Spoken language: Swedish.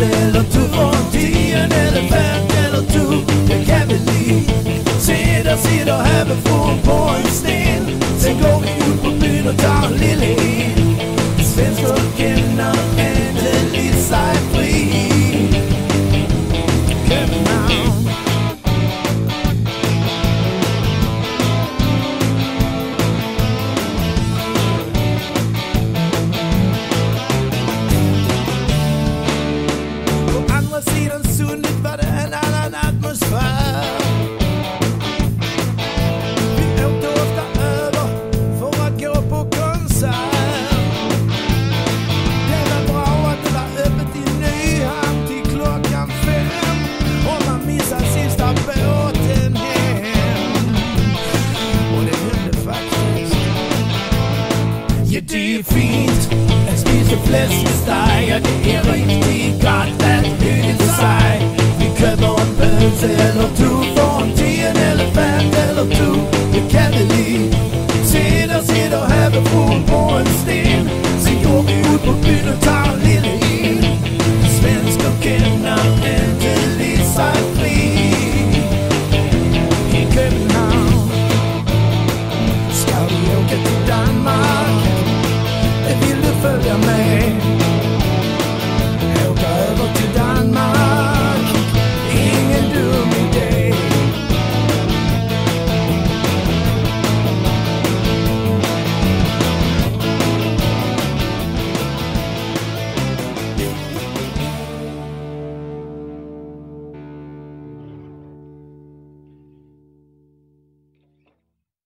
eller 2, en elefant eller 2. Det kan vi bli. Sitter hemifrån på en sten. Sen går vi ut på byn och tar en lille en. Svenskar känner äntligen sig fri. Köpenhamn. På andra sidan sundet var det en annan atmosfär. Vi åkte ofta över för att gå på konsert. Det var bra att det var öppet i Nyhamn till klockan 5. Och man missade sista båten hem. Och det hände faktiskt. Ja, det är fint att spisa fläskesteg. Ja, det